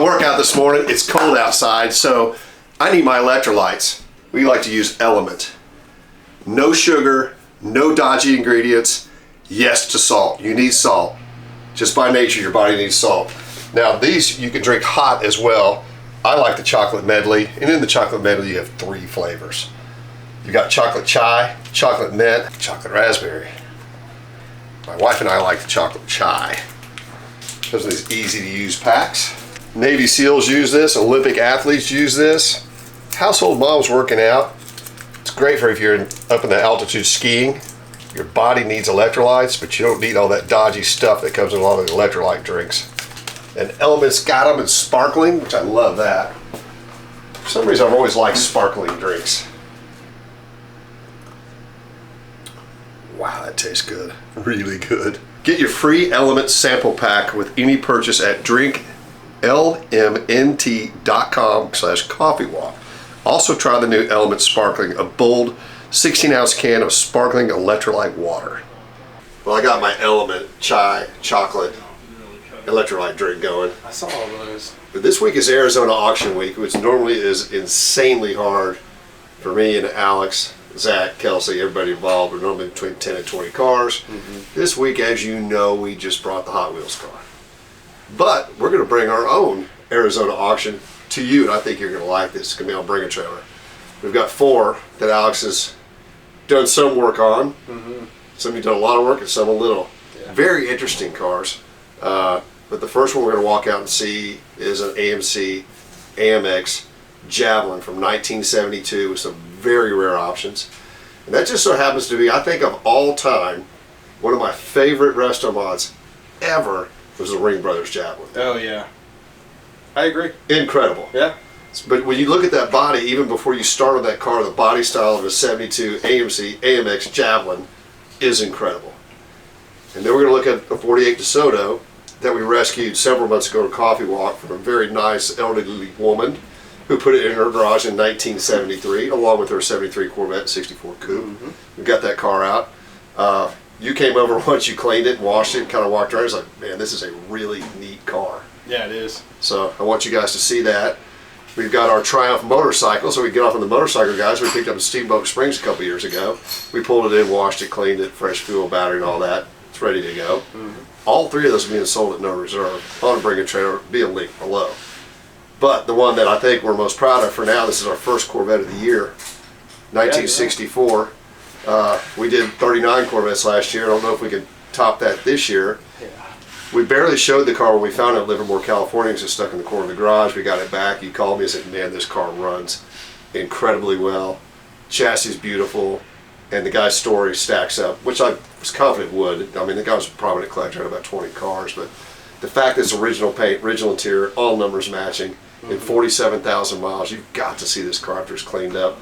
workout this morning. It's cold outside, so I need my electrolytes. We like to use Element. No sugar, no dodgy ingredients. Yes to salt. You need salt. Just by nature, your body needs salt. Now these you can drink hot as well. I like the chocolate medley, and in the chocolate medley you have 3 flavors. You've got chocolate chai, chocolate mint, chocolate raspberry. My wife and I like the chocolate chai. Those are these easy to use packs. Navy SEALs use this, Olympic athletes use this. Household moms working out. It's great for if you're up in the altitude skiing. Your body needs electrolytes, but you don't need all that dodgy stuff that comes in a lot of the electrolyte drinks. And Element's got them in sparkling, which I love that. For some reason, I've always liked sparkling drinks. Wow, that tastes good. Really good. Get your free Element sample pack with any purchase at drinklmnt.com/coffeewalk. Also try the new Element Sparkling, a bold 16-ounce can of sparkling electrolyte water. Well, I got my Element chai chocolate electrolyte drink going. I saw all those. But this week is Arizona Auction Week, which normally is insanely hard for me and Alex, Zach, Kelsey, everybody involved. We're normally between 10 and 20 cars. This week, as you know, we just brought the Hot Wheels car. But we're going to bring our own Arizona auction to you, and I think you're going to like this. It's going to be on Bring a Trailer. We've got 4 that Alex has done some work on. Some have done a lot of work and some a little. Yeah. Very interesting cars. But the first one we're going to walk out and see is an AMC AMX Javelin from 1972 with some very rare options. And that just so happens to be, I think of all time, one of my favorite resto mods ever was the Ring Brothers Javelin. Oh yeah, I agree. Incredible. Yeah. But when you look at that body, even before you start on that car, the body style of a 72 AMC AMX Javelin is incredible. And then we're going to look at a 48 Desoto that we rescued several months ago at Coffee Walk from a very nice elderly woman who put it in her garage in 1973, along with her 73 Corvette 64 Coupe. We got that car out. You came over once, you cleaned it, washed it, kind of walked around. I was like, man, this is a really neat car. Yeah, it is. So I want you guys to see that. We've got our Triumph motorcycle, so we get off on the motorcycle, guys. We picked up in Steamboat Springs a couple years ago. We pulled it in, washed it, cleaned it, fresh fuel, battery, and all that. It's ready to go. All 3 of those are being sold at no reserve on Bring a Trailer. Be a link below. But the one that I think we're most proud of for now, this is our first Corvette of the year, 1964. We did 39 Corvettes last year. I don't know if we can top that this year. Yeah. We barely showed the car when we found it in Livermore, California. It was just stuck in the corner of the garage. We got it back. You called me and said, man, this car runs incredibly well. Chassis is beautiful. And the guy's story stacks up, which I was confident would. I mean, the guy was a prominent collector, had about 20 cars. But the fact that it's original paint, original interior, all numbers matching, in 47,000 miles, you've got to see this car after it's cleaned up.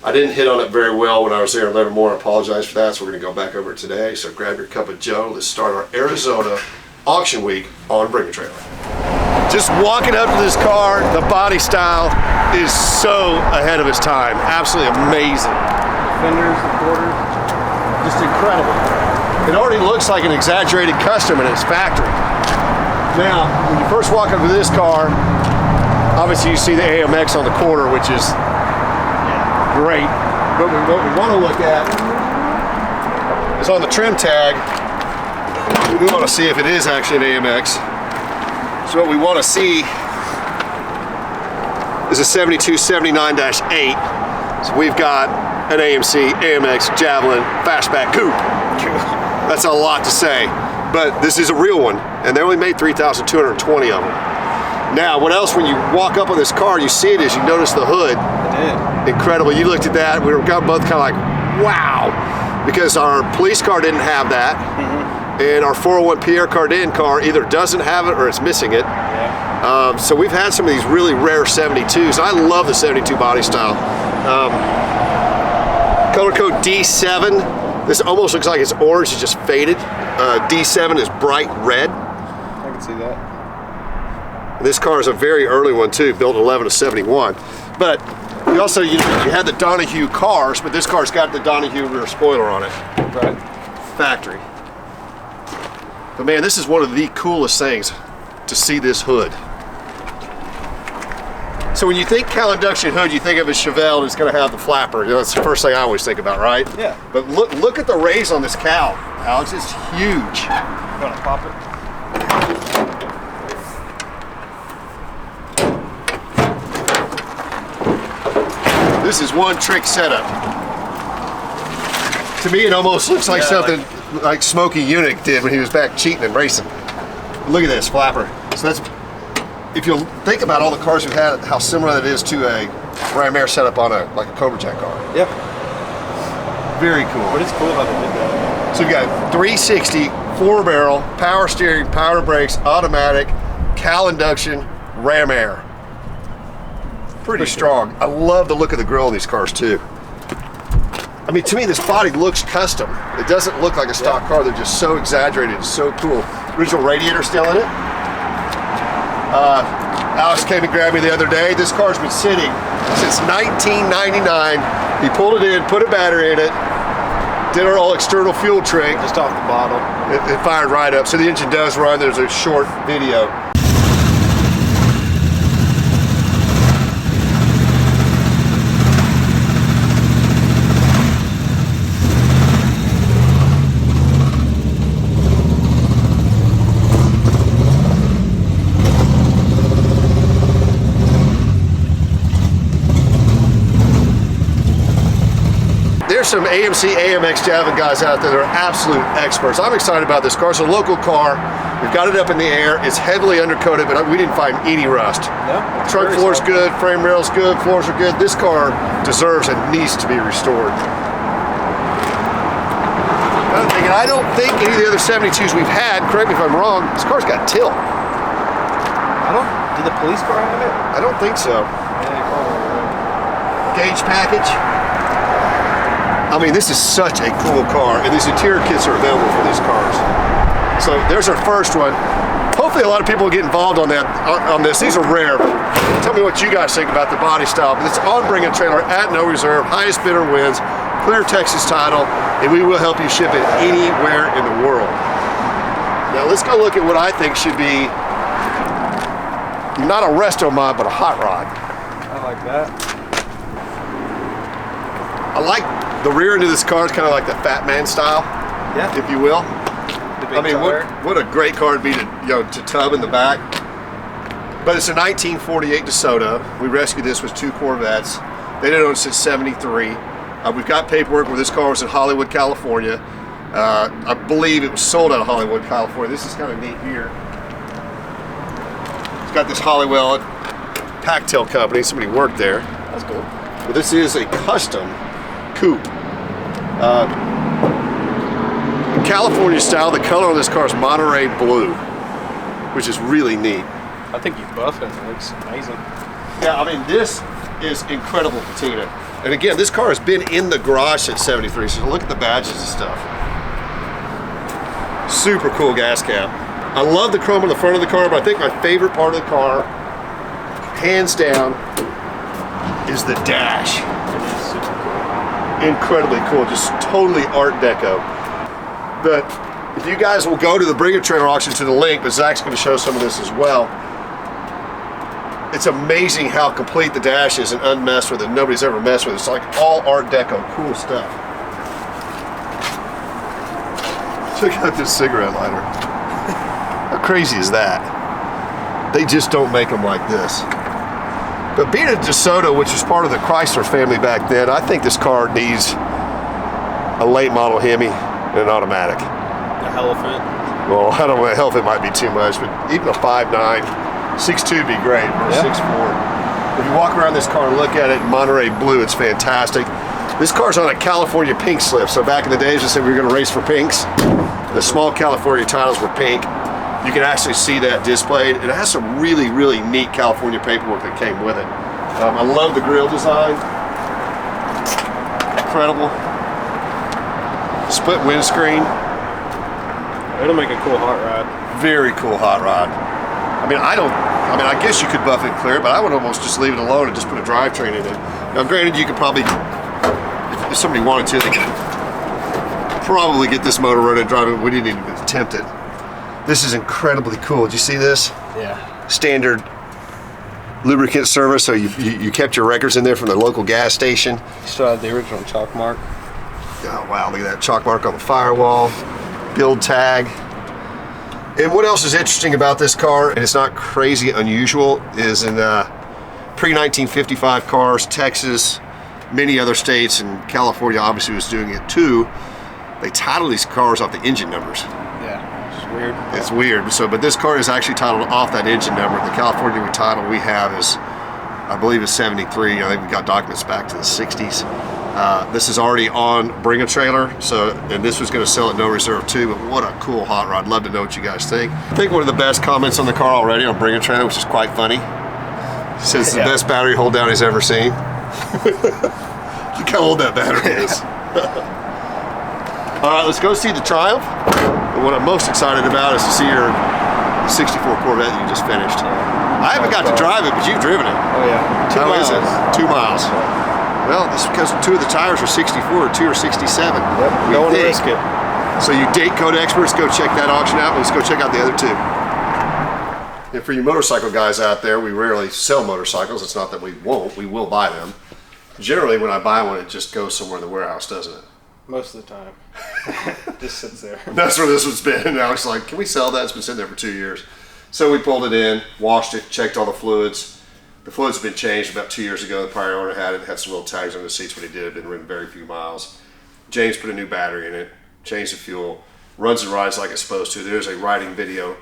I didn't hit on it very well when I was there in Livermore. I apologize for that, so we're going to go back over it today. So grab your cup of joe. Let's start our Arizona Auction Week on Bring a Trailer. Just walking up to this car, the body style is so ahead of its time. Absolutely amazing. Fenders, the quarters, just incredible. It already looks like an exaggerated custom in its factory. Now, when you first walk up to this car, obviously you see the AMX on the corner, which is great. But what we want to look at is on the trim tag. We want to see if it is actually an AMX. So what we want to see is a 7279-8. So we've got an AMC AMX Javelin Fastback Coupe. That's a lot to say, but this is a real one, and they only made 3,220 of them. Now, what else, when you walk up on this car, you see it, is you notice the hood. I did. Incredible. You looked at that, we were both kind of like, wow, because our police car didn't have that, and our 401 Pierre Cardin car either doesn't have it or it's missing it. Yeah. So we've had some of these really rare 72s. I love the 72 body style. Color code D7. This almost looks like it's orange, it's just faded. D7 is bright red. I can see that. This car is a very early one too, built 11 to 71. But you also, you had the Donahue cars, but this car's got the Donahue rear spoiler on it. Right. Factory. But man, this is one of the coolest things to see this hood. So when you think cowl induction hood, you think of a Chevelle and it's going to have the flapper. You know, that's the first thing I always think about, right? Yeah. But look at the raise on this cowl, Alex. It's huge. You want to pop it? This is one trick setup. To me, it almost looks like something like Smokey Eunuch did when he was back cheating and racing. Look at this flapper. So that's, if you'll think about all the cars we've had, how similar that is to a Ram Air setup on a Cobra car. Yep. Very cool. But it's cool how they did that. So you've got 360, 4-barrel, power steering, power brakes, automatic, cowl induction, Ram Air. Pretty strong. I love the look of the grille in these cars too. I mean, to me, this body looks custom. It doesn't look like a stock car. They're just so exaggerated. It's so cool. Original radiator still in it. Alex came and grabbed me the other day. This car's been sitting since 1999. He pulled it in, put a battery in it, did our all external fuel trick. Just off the bottle. It fired right up. So the engine does run. There's a short video. There's some AMC AMX Javelin guys out there that are absolute experts. I'm excited about this car. It's a local car. We've got it up in the air. It's heavily undercoated, but we didn't find any rust. No, Trunk floor's good, frame rail's good, floors are good. This car deserves and needs to be restored. Another thing, and I don't think any of the other 72s we've had, correct me if I'm wrong, this car's got tilt. Did the police car have it? I don't think so. Yeah, Gauge package. I mean, this is such a cool car, and these interior kits are available for these cars. So there's our first one. Hopefully a lot of people will get involved on this. These are rare. Tell me what you guys think about the body style. But it's on Bring a Trailer at no reserve, highest bidder wins, clear Texas title, and we will help you ship it anywhere in the world. Now let's go look at what I think should be not a resto mod, but a hot rod. I like that. I like the rear end of this car is kind of like the Fat Man style, if you will. I mean, what a great car it'd be to tub in the back. But it's a 1948 Desoto. We rescued this with 2 Corvettes. They didn't own it since '73. We've got paperwork where this car was in Hollywood, California. I believe it was sold out of Hollywood, California. This is kind of neat here. It's got this Hollywell Packtail company. Somebody worked there. That's cool. But this is a custom coupe. California style. The color on this car is Monterey blue, which is really neat. I think you buffed it. It looks amazing. Yeah, I mean, this is incredible patina. And again, this car has been in the garage since '73, so look at the badges and stuff. Super cool gas cap. I love the chrome on the front of the car, but I think my favorite part of the car, hands down, is the dash. It is super cool. Incredibly cool, just totally Art Deco. But if you guys will go to the Bring a Trailer auction to the link, but Zach's going to show some of this as well. It's amazing how complete the dash is and unmessed with it. Nobody's ever messed with it. It's like all Art Deco, cool stuff. Check out this cigarette lighter. How crazy is that? They just don't make them like this. But being a Desoto, which was part of the Chrysler family back then, I think this car needs a late model Hemi and an automatic. The Elephant. Well, I don't know, Elephant might be too much, but even a 5.9, 6.2 would be great, or a 6.4. If you walk around this car and look at it in Monterey blue, it's fantastic. This car's on a California pink slip, so back in the days, they said we were gonna race for pinks. The small California titles were pink. You can actually see that displayed. It has some really, really neat California paperwork that came with it. I love the grille design. Incredible. Split windscreen. It'll make a cool hot rod. Very cool hot rod. I guess you could buff it and clear it, but I would almost just leave it alone and just put a drivetrain in it. Now, granted, you could probably, if somebody wanted to, they could probably get this motor running and drive it. We didn't even attempt it. This is incredibly cool. Did you see this? Yeah. Standard lubricant service, so you kept your records in there from the local gas station. Still have the original chalk mark. Oh wow, look at that chalk mark on the firewall. Build tag. And what else is interesting about this car, and it's not crazy unusual, is in pre-1955 cars, Texas, many other states, and California obviously was doing it too, they title these cars off the engine numbers. Yeah, it's weird. It's weird. So, but this car is actually titled off that engine number. The California title we have is, I believe, is 73. I think we got documents back to the 60s. This is already on Bring a Trailer, so, and this was going to sell at no reserve too, but what a cool hot rod. Love to know what you guys think. I think one of the best comments on the car already on Bring a Trailer, which is quite funny. It says it's the best battery hold down he's ever seen. Look how old that battery is. All right, let's go see the Triumph. And what I'm most excited about is to see your 64 Corvette you just finished. I haven't got to drive it, but you've driven it. Oh yeah. How is it? 2 miles. Well, this is because 2 of the tires are 64, 2 are 67. Yep, don't want to risk it. So you date code experts, go check that auction out. Let's go check out the other 2. And for you motorcycle guys out there, we rarely sell motorcycles. It's not that we won't, we will buy them. Generally, when I buy one, it just goes somewhere in the warehouse, doesn't it? Most of the time. Just sits there. That's where this one's been. And I was like, can we sell that? It's been sitting there for 2 years. So we pulled it in, washed it, checked all the fluids. The fluids have been changed about 2 years ago. The prior owner had it, had some little tags on the seats when he did it, been ridden very few miles. James put a new battery in it, changed the fuel, runs and rides like it's supposed to. There's a riding video.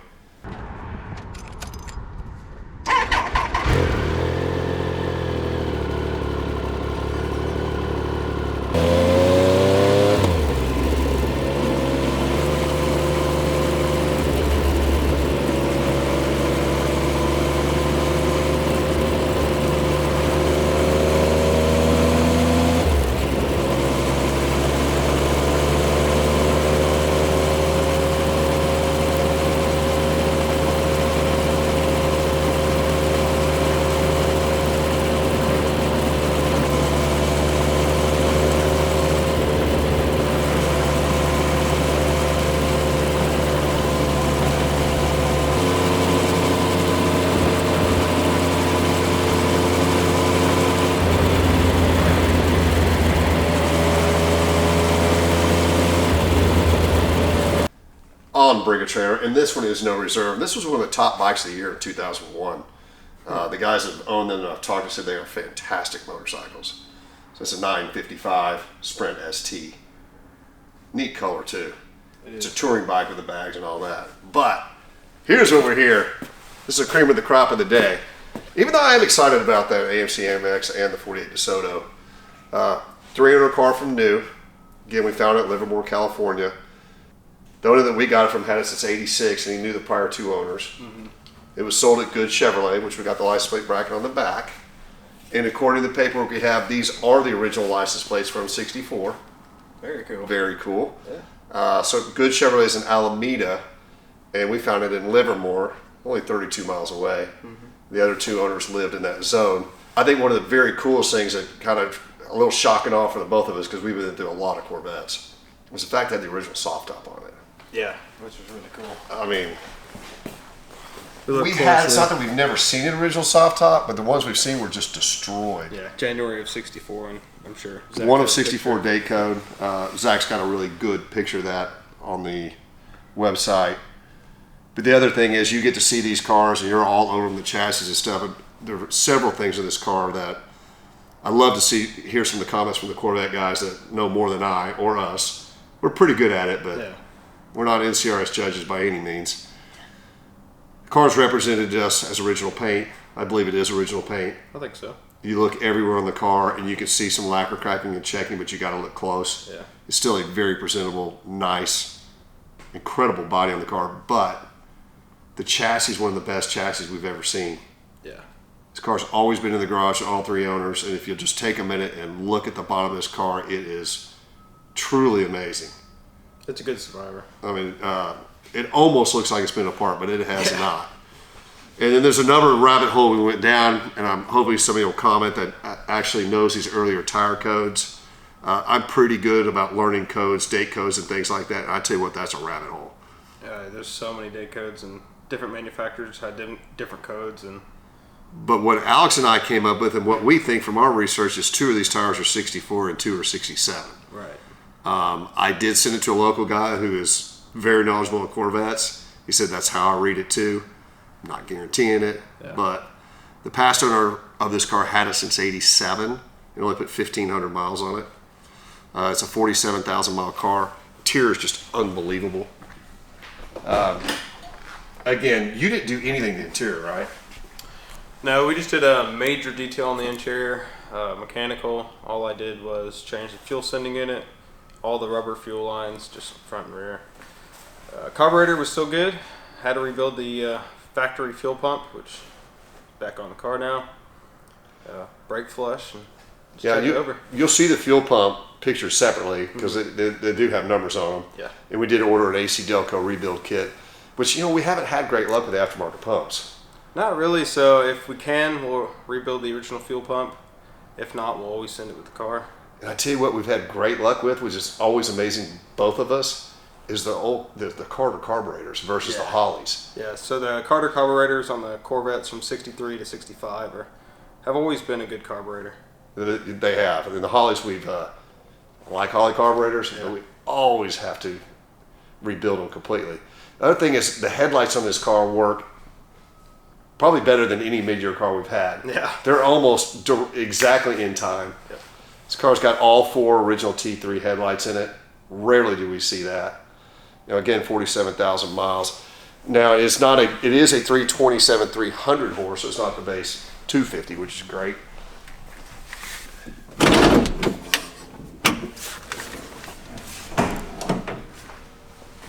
On Bring a Trailer, and this one is no reserve. This was one of the top bikes of the year in 2001. The guys that own them, I've talked to, said they are fantastic motorcycles. So it's a 955 Sprint ST. Neat color too. It's a touring bike with the bags and all that. But here's what we're here. This is a cream of the crop of the day. Even though I am excited about that AMC AMX and the 48 DeSoto, 300 car from new. Again, we found it in Livermore, California. The owner that we got it from had it since '86, and he knew the prior 2 owners. Mm-hmm. It was sold at Good Chevrolet, which we got the license plate bracket on the back. And according to the paperwork we have, these are the original license plates from '64. Very cool. Very cool. Yeah. So Good Chevrolet is in Alameda, and we found it in Livermore, only 32 miles away. Mm-hmm. The other 2 owners lived in that zone. I think one of the very coolest things that kind of a little shocking off for the both of us, because we've been through a lot of Corvettes, was the fact that the original soft top on it. Yeah, which was really cool. I mean, we had, it's not that we've never seen an original soft top, but the ones we've seen were just destroyed. Yeah, January of '64, and I'm sure. One of 64 date code. Zach's got a really good picture of that on the website. But the other thing is you get to see these cars and you're all over them, the chassis and stuff. And there are several things in this car that I love to see, hear some of the comments from the Corvette guys that know more than I or us. We're pretty good at it, but we're not NCRS judges by any means. The car's represented us as original paint. I believe it is original paint. I think so. You look everywhere on the car and you can see some lacquer cracking and checking, but you got to look close. Yeah. It's still a very presentable, nice, incredible body on the car, but the chassis is one of the best chassis we've ever seen. Yeah. This car's always been in the garage, all 3 owners, and if you'll just take a minute and look at the bottom of this car, it is truly amazing. It's a good survivor. I mean, it almost looks like it's been apart, but it has not. And then there's another rabbit hole we went down, and I'm hoping somebody will comment that actually knows these earlier tire codes. I'm pretty good about learning codes, date codes, and things like that. And I tell you what, that's a rabbit hole. Yeah, there's so many date codes, and different manufacturers had different codes, and But what Alex and I came up with, and what we think from our research, is 2 of these tires are 64 and 2 are 67. Right. I did send it to a local guy who is very knowledgeable in Corvettes. He said that's how I read it too. I'm not guaranteeing it, but the past owner of this car had it since '87 and only put 1,500 miles on it. It's a 47,000 mile car. Interior is just unbelievable. Again, you didn't do anything to the interior, right? No, we just did a major detail on the interior, mechanical. All I did was change the fuel sending unit, all the rubber fuel lines, just front and rear. Carburetor was still good. Had to rebuild the factory fuel pump, which is back on the car now. Brake flush, and just check it over. You'll see the fuel pump pictures separately because they do have numbers on them. Yeah. And we did order an AC Delco rebuild kit, which, you know, we haven't had great luck with aftermarket pumps. Not really, so if we can, we'll rebuild the original fuel pump. If not, we'll always send it with the car. And I tell you what we've had great luck with, which is always amazing, both of us, is the Carter carburetors versus the Hollies. Yeah, so the Carter carburetors on the Corvettes from 63 to 65 have always been a good carburetor. They have. And then the Hollies, we've like Holly carburetors, but we always have to rebuild them completely. The other thing is the headlights on this car work probably better than any mid-year car we've had. Yeah. They're almost exactly in time. Yep. This car's got all 4 original T3 headlights in it. Rarely do we see that. You know, again, 47,000 miles. Now, it is a 327 300 horse, so it's not the base 250, which is great.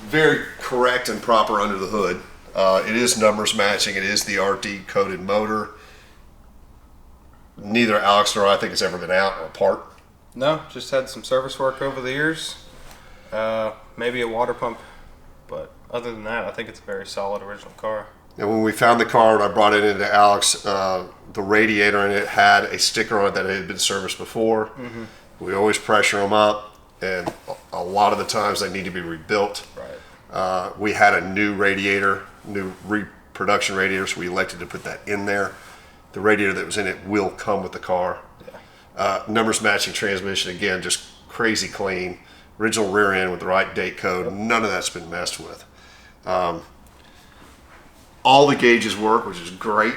Very correct and proper under the hood. It is numbers matching. It is the RD coded motor. Neither Alex nor I think it's ever been out or apart. No, just had some service work over the years. Maybe a water pump, but other than that, I think it's a very solid original car. And when we found the car and I brought it into Alex, the radiator in it had a sticker on it that had been serviced before. Mm-hmm. We always pressure them up, and a lot of the times they need to be rebuilt. Right. We had a new radiator, new reproduction radiator, so we elected to put that in there. The radiator that was in it will come with the car. Yeah. Numbers matching transmission, again, just crazy clean. Original rear end with the right date code. None of that's been messed with. All the gauges work, which is great.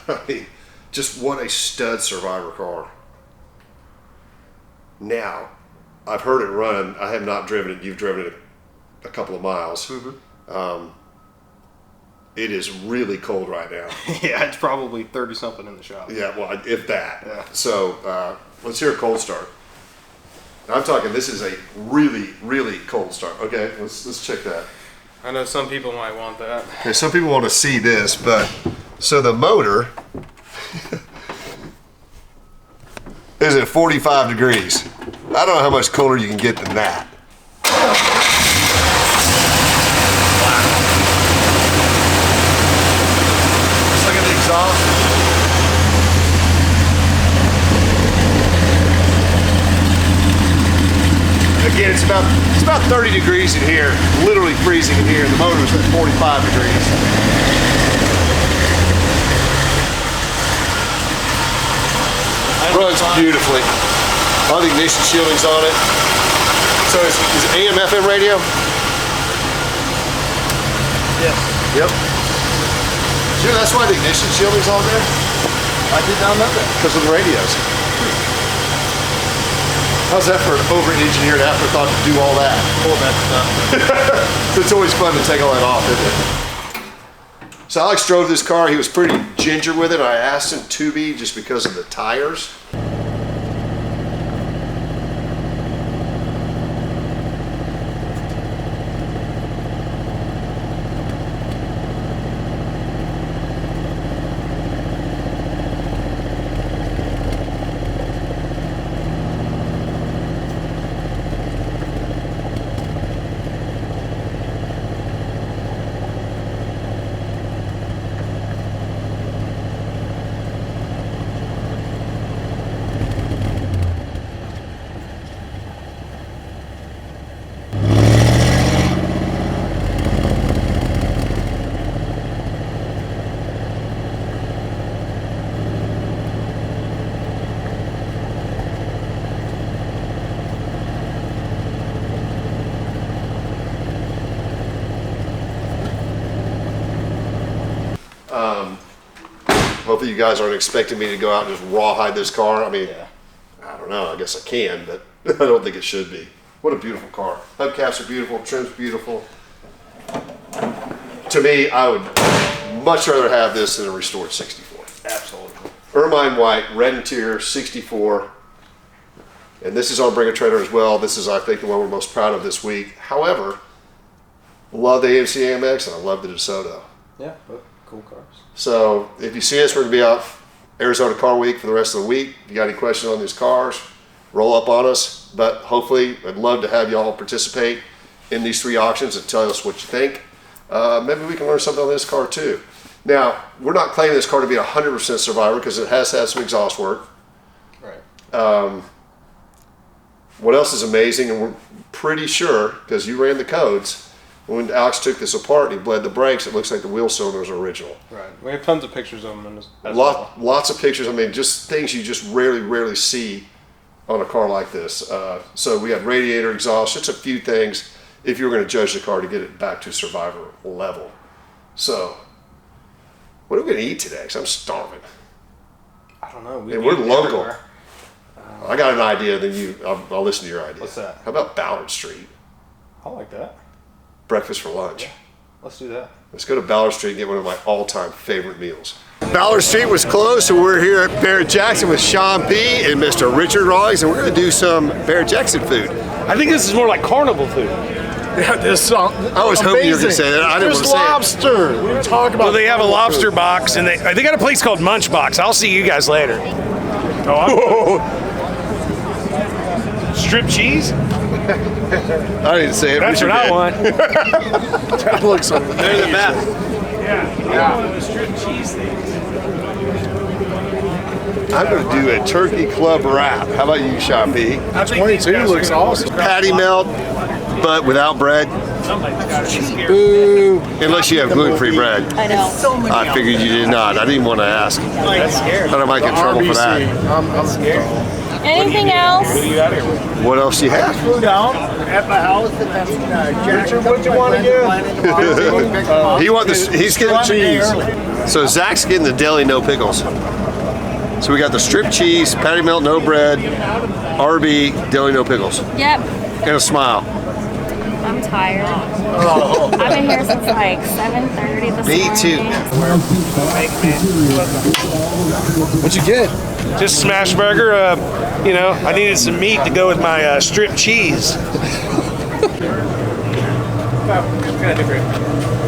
I mean, just what a stud Survivor car. Now, I've heard it run. I have not driven it. You've driven it a couple of miles. Mm-hmm. It is really cold right now. Yeah, it's probably 30 something in the shop. Yeah, well, if that. Yeah. So let's hear a cold start. I'm talking, this is a really, really cold start. Okay, let's check that. I know some people might want that. Okay, some people want to see this, but so the motor is at 45 degrees. I don't know how much colder you can get than that. Just look at the exhaust. Again, it's about 30 degrees in here, literally freezing in here, and the motor's at 45 degrees. Runs beautifully. All the ignition shielding's on it. So is AM FM radio? Yes. Yep. Sure, that's why the ignition shielding's on there? I did not know that. Because of the radios. How's that for an over-engineered afterthought to do all that? All that stuff. It's always fun to take all that off, isn't it? So Alex drove this car. He was pretty ginger with it. I asked him to be just because of the tires. Hopefully you guys aren't expecting me to go out and just rawhide this car. I mean, I don't know. I guess I can, but I don't think it should be. What a beautiful car. Hubcaps are beautiful. Trim's beautiful. To me, I would much rather have this than a restored 64. Absolutely. Ermine white, red interior, 64. And this is on Bring a Trailer as well. This is, I think, the one we're most proud of this week. However, love the AMC AMX and I love the DeSoto. Yeah, both cool cars. So if you see us, we're going to be out Arizona Car Week for the rest of the week. If you got any questions on these cars, roll up on us. But hopefully, I'd love to have y'all participate in these 3 auctions and tell us what you think. Maybe we can learn something on this car too. Now, we're not claiming this car to be a 100% survivor because it has had some exhaust work. Right. What else is amazing, and we're pretty sure, because you ran the codes, when Alex took this apart and he bled the brakes, it looks like the wheel cylinders are original. Right. We have tons of pictures of them. As well. Lots of pictures. I mean, just things you just rarely see on a car like this. So we have radiator exhaust, just a few things if you were going to judge the car to get it back to survivor level. So, what are we going to eat today? Because I'm starving. I don't know. And we're local. I got an idea, then I'll listen to your idea. What's that? How about Ballard Street? I like that. Breakfast for lunch. Yeah. Let's do that. Let's go to Ballard Street and get one of my all-time favorite meals. Ballard Street was closed, so we're here at Barrett-Jackson with Sean P. and Mr. Richard Rawlings, and we're going to do some Barrett-Jackson food. I think this is more like carnival food. Yeah, this I was hoping you were going to say that. I didn't want to say it. lobster. We talk about. Well, they have a lobster box, and they got a place called Munch Box. I'll see you guys later. Strip cheese? I didn't say it. That's what I want. That looks amazing. They're the best. Yeah. Strip cheese things. I'm going to do a turkey club wrap. How about you, Sean P? 22 looks awesome. Patty melt, but without bread. Ooh. Unless you have gluten-free bread. I know. I figured you did not. I didn't want to ask. That's scary. Thought I might get in trouble for that. I'm scared. Anything else? What else do you have? Food out at my house, and then Jack. What you want to get? He want this. He's getting cheese. So Zach's getting the deli no pickles. So we got the strip cheese, patty melt, no bread, RB, deli no pickles, Yep. and a smile. I'm tired. I've been here since like 7:30 this morning. Me too. What'd you get? Just smash burger. You know, I needed some meat to go with my strip cheese.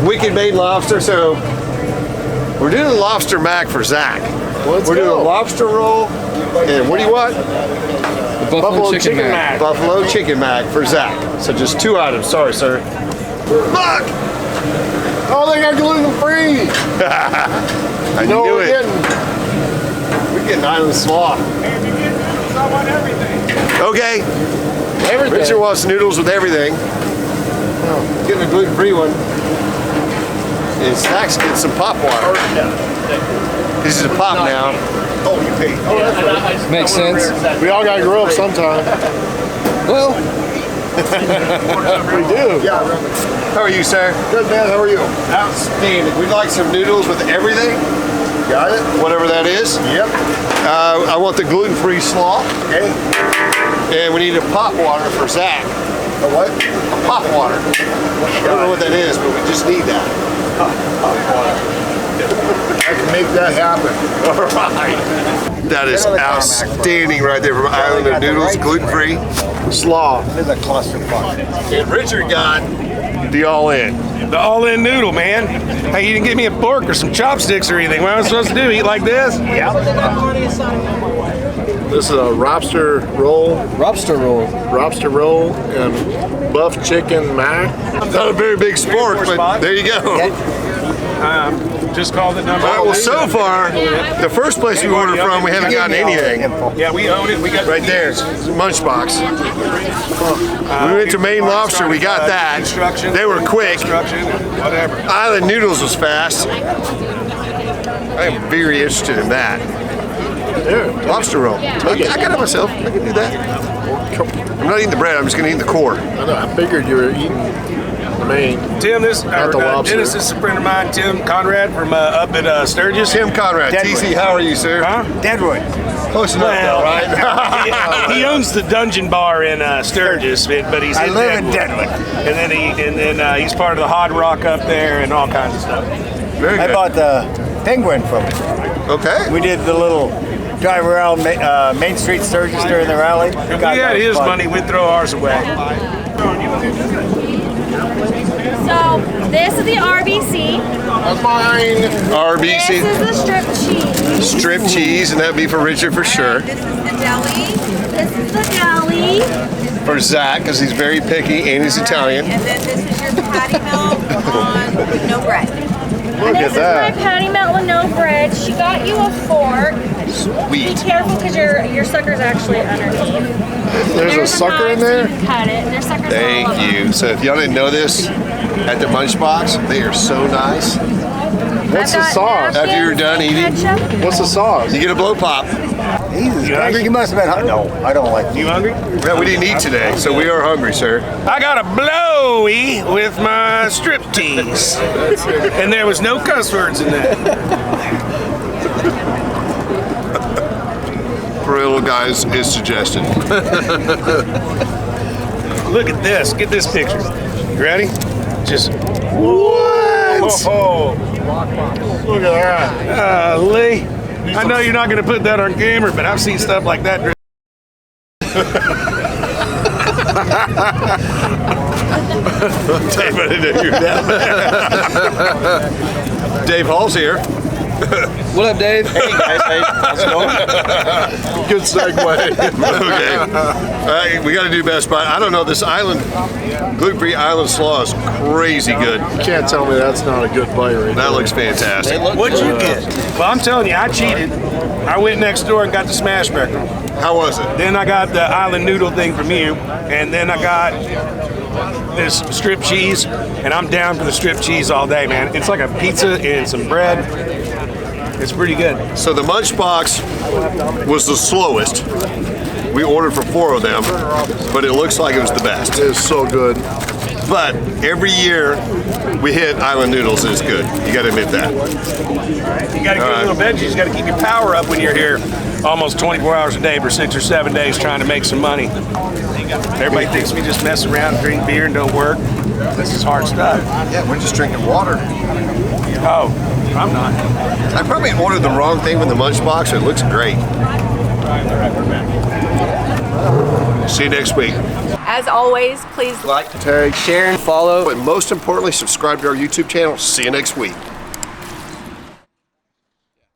Wicked made lobster. So we're doing a lobster mac for Zach. We're doing a lobster roll. And what do you want? Buffalo chicken mac. Buffalo chicken mac for Zach. So just 2 items. Sorry, sir. Look! Oh, they got gluten free. I knew it. We're getting island slaw. I want everything. Okay. Everything. Richard wants noodles with everything. Getting a gluten-free one. And Zach's getting some pop water. This is a pop now. Oh, you paid. Makes sense. We all got to grow up sometime. Well, we do. Yeah. How are you, sir? Good, man. How are you? Outstanding. We'd like some noodles with everything. Got it? Whatever that is. Yep. I want the gluten-free slaw. Okay. And we need a pop water for Zach. A what? A pop water. I don't know what that is, but we just need that. Pop water. I can make that happen. All right. That is outstanding right there from Island of Noodles, gluten-free. Slaw. It's a clusterfuck. And Richard got the all-in. The all-in noodle, man. Hey, you didn't give me a fork or some chopsticks or anything. What am I supposed to do? Eat like this? This is a lobster roll. Lobster roll. Lobster roll and buff chicken mac. Not a very big sport, but there you go. Just called it number. All right, well, so far, the first place we ordered from, we haven't gotten anything. Yeah, we own it. We got Right there, it's Munchbox. We went to Maine Lobster, we got that. They were quick. Whatever. Island Noodles was fast. I am very interested in that. Lobster roll. I got it myself. I can do that. I'm not eating the bread, I'm just going to eat the core. I know, I figured you were eating Maine. Tim, At the Lobster. Dennis is a friend of mine. Tim Conrad from up at Sturgis. Tim Conrad, TC, how are you, sir? Huh? Deadwood. Close enough, Well, right? he owns the Dungeon Bar in Sturgis, but he's I in live in Deadwood. Deadwood. And then he's part of the Hard Rock up there and all kinds of stuff. Very I good. bought the Penguin from him. Okay. We did the little drive around Main Street Sturgis during the rally. If we had his money, we'd throw ours away. So this is the RBC. That's mine. This RBC is the strip cheese. strip cheese, and that'd be for Richard for sure. This is the deli, This is the deli. For Zach, because he's very picky and he's Italian. and then this is your patty melt on no bread. Look This at is my that. patty melt with no bread. She got you a fork. Be Sweet. careful because your sucker's actually underneath. There's a sucker in knife so there? you can cut it. There's suckers all Thank over. you. So if y'all didn't know this, at the Munchbox, they are so nice. What's the I've got sauce? After you're napkins, done eating, ketchup. What's the sauce? you get a blow pop. Jesus You Christ, hungry? you must have been hungry. No, I don't like You hungry? Yeah, we didn't eat today, so we are hungry, sir. I got a blowy with my strip tease. And there was no cuss words in that. Parental guys is suggested. Look at this. Get this picture. You ready? Just What? oh, Look at that. Lee. I know you're not going to put that on camera, but I've seen stuff like that. Dave, I didn't know you were down there. Dave Hall's here. What up, Dave? Hey, guys. Hey, how's it going? Good segue. Okay. We got to do Best Buy. I don't know, this gluten-free island slaw is crazy good. You can't tell me that's not a good bite right That there. looks fantastic. What'd you get? Well, I'm telling you, I cheated. I went next door and got the smash burger. How was it? Then I got the island noodle thing from you, and then I got this strip cheese, and I'm down for the strip cheese all day, man. It's like a pizza and some bread. It's pretty good. So the Munchbox was the slowest. We ordered for 4 of them, but it looks like it was the best. It is so good. But every year we hit island noodles is good. You got to admit that. You got to get a little veggies. You got to keep your power up when you're here almost 24 hours a day for 6 or 7 days trying to make some money. Everybody thinks we just mess around, drink beer, and don't work. This is hard stuff. Yeah, we're just drinking water. Oh, I'm not. I probably ordered the wrong thing with the Munchbox. It looks great. See you next week. As always, please Like, Tag. Share and follow. and most importantly, subscribe to our YouTube channel. See you next week.